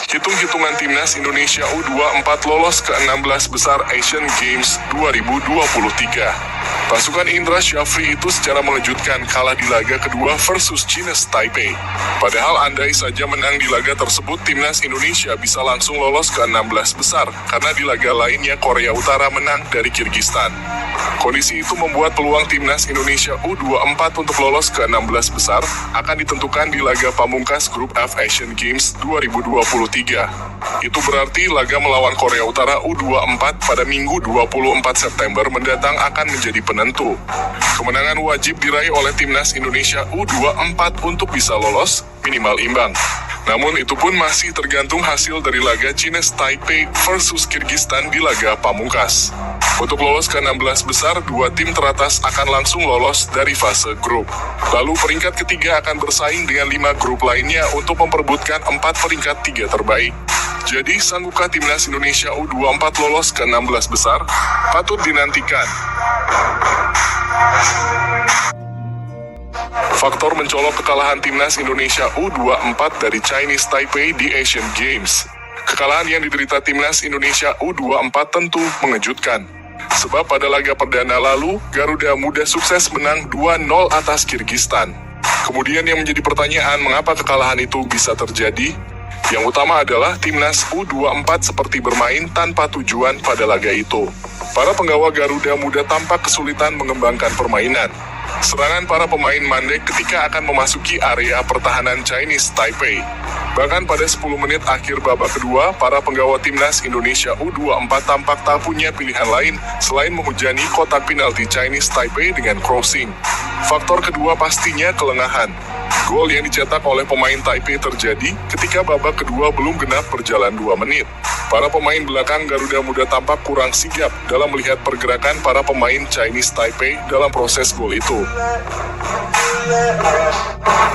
Hitung-hitungan timnas Indonesia U24 lolos ke 16 besar Asian Games 2023. Pasukan Indra Syafri itu secara mengejutkan kalah di laga kedua versus Chinese Taipei. Padahal andai saja menang di laga tersebut, timnas Indonesia bisa langsung lolos ke 16 besar, karena di laga lainnya Korea Utara menang dari Kirgistan. Kondisi itu membuat peluang timnas Indonesia U24 untuk lolos ke 16 besar akan ditentukan di laga pamungkas Grup F Asian Games 2023. Itu berarti laga melawan Korea Utara U24 pada Minggu 24 September mendatang akan menjadi penentu. Kemenangan wajib diraih oleh timnas Indonesia U24 untuk bisa lolos, minimal imbang. Namun itu pun masih tergantung hasil dari laga Chinese Taipei versus Kirgistan di laga pamungkas. Untuk lolos ke 16 besar, dua tim teratas akan langsung lolos dari fase grup. Lalu peringkat ketiga akan bersaing dengan 5 grup lainnya untuk memperebutkan 4 peringkat 3 terbaik. Jadi, sanggupkah timnas Indonesia U24 lolos ke 16 besar? Patut dinantikan. Faktor mencolok kekalahan timnas Indonesia U24 dari Chinese Taipei di Asian Games. Kekalahan yang diderita timnas Indonesia U24 tentu mengejutkan. Sebab pada laga perdana lalu, Garuda Muda sukses menang 2-0 atas Kirgistan. Kemudian yang menjadi pertanyaan, mengapa kekalahan itu bisa terjadi? Yang utama adalah timnas U24 seperti bermain tanpa tujuan pada laga itu. Para penggawa Garuda Muda tampak kesulitan mengembangkan permainan. Serangan para pemain mandek ketika akan memasuki area pertahanan Chinese Taipei. Bahkan pada 10 menit akhir babak kedua, para penggawa timnas Indonesia U24 tampak tak punya pilihan lain selain menghujani kotak penalti Chinese Taipei dengan crossing. Faktor kedua pastinya kelengahan. Gol yang dicetak oleh pemain Taipei terjadi ketika babak kedua belum genap berjalan 2 menit. Para pemain belakang Garuda Muda tampak kurang sigap dalam melihat pergerakan para pemain Chinese Taipei dalam proses gol itu.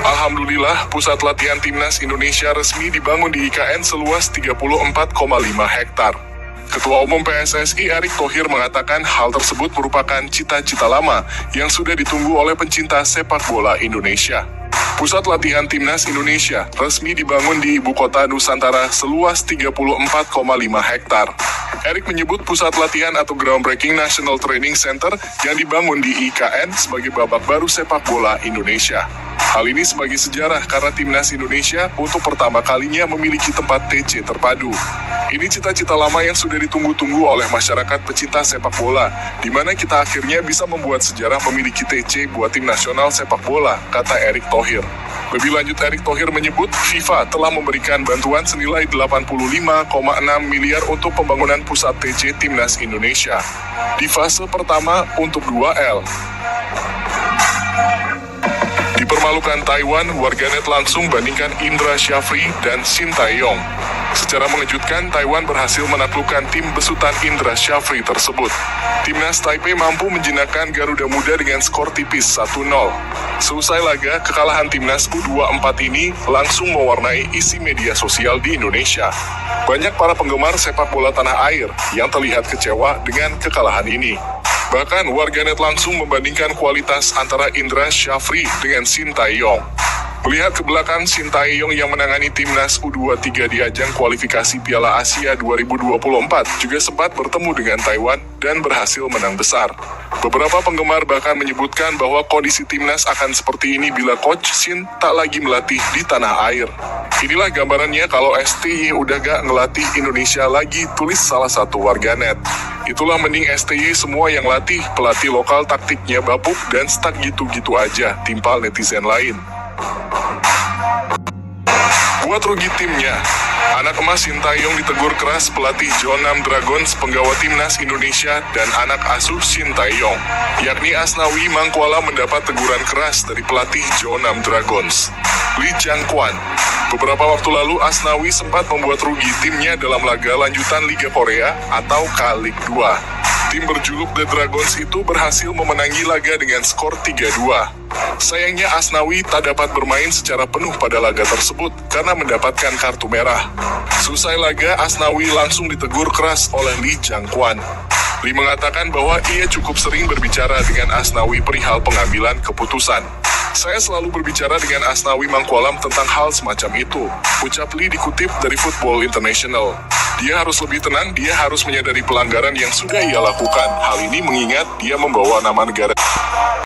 Alhamdulillah, pusat latihan timnas Indonesia resmi dibangun di IKN seluas 34,5 hektar. Ketua Umum PSSI Erick Thohir mengatakan hal tersebut merupakan cita-cita lama yang sudah ditunggu oleh pencinta sepak bola Indonesia. Pusat latihan timnas Indonesia resmi dibangun di ibu kota Nusantara seluas 34,5 hektar. Erick menyebut pusat latihan atau groundbreaking National Training Center yang dibangun di IKN sebagai babak baru sepak bola Indonesia. Hal ini sebagai sejarah karena timnas Indonesia untuk pertama kalinya memiliki tempat TC terpadu. Ini cita-cita lama yang sudah ditunggu-tunggu oleh masyarakat pecinta sepak bola, di mana kita akhirnya bisa membuat sejarah memiliki TC buat tim nasional sepak bola, kata Erick Thohir. Lebih lanjut, Erick Thohir menyebut FIFA telah memberikan bantuan senilai 85,6 miliar untuk pembangunan pusat TC timnas Indonesia. Di fase pertama untuk 2L. Dipermalukan Taiwan, warganet langsung bandingkan Indra Syafri dan Shin Tae-yong. Secara mengejutkan, Taiwan berhasil menaklukkan tim besutan Indra Syafri tersebut. Timnas Taipei mampu menjinakkan Garuda Muda dengan skor tipis 1-0. Seusai laga, kekalahan timnas U24 ini langsung mewarnai isi media sosial di Indonesia. Banyak para penggemar sepak bola tanah air yang terlihat kecewa dengan kekalahan ini. Bahkan warganet langsung membandingkan kualitas antara Indra Syafri dengan Shin Tae-yong. Melihat ke belakang, Shin Tae-yong yang menangani timnas U23 di ajang kualifikasi Piala Asia 2024 juga sempat bertemu dengan Taiwan dan berhasil menang besar. Beberapa penggemar bahkan menyebutkan bahwa kondisi timnas akan seperti ini bila Coach Shin tak lagi melatih di tanah air. Inilah gambarannya kalau STY udah gak ngelatih Indonesia lagi, tulis salah satu warganet. Itulah mending STY semua yang latih, pelatih lokal taktiknya bapuk dan stuck gitu-gitu aja, timpal netizen lain. Buat rugi timnya, anak emas Shin Tae-yong ditegur keras pelatih Jeonnam Dragons, penggawa timnas Indonesia dan anak asuh Shin Tae-yong, yakni Asnawi Mangkuala, mendapat teguran keras dari pelatih Jeonnam Dragons, Lee Jang-kwan. Beberapa waktu lalu Asnawi sempat membuat rugi timnya dalam laga lanjutan Liga Korea atau K-League 2. Tim berjuluk The Dragons itu berhasil memenangi laga dengan skor 3-2. Sayangnya Asnawi tak dapat bermain secara penuh pada laga tersebut karena mendapatkan kartu merah. Selesai laga, Asnawi langsung ditegur keras oleh Lee Jang-kwan. Lee mengatakan bahwa ia cukup sering berbicara dengan Asnawi perihal pengambilan keputusan. Saya selalu berbicara dengan Asnawi Mangkualam tentang hal semacam itu, ucap Lee dikutip dari Football International. Dia harus lebih tenang, dia harus menyadari pelanggaran yang sudah ia lakukan. Hal ini mengingat dia membawa nama negara.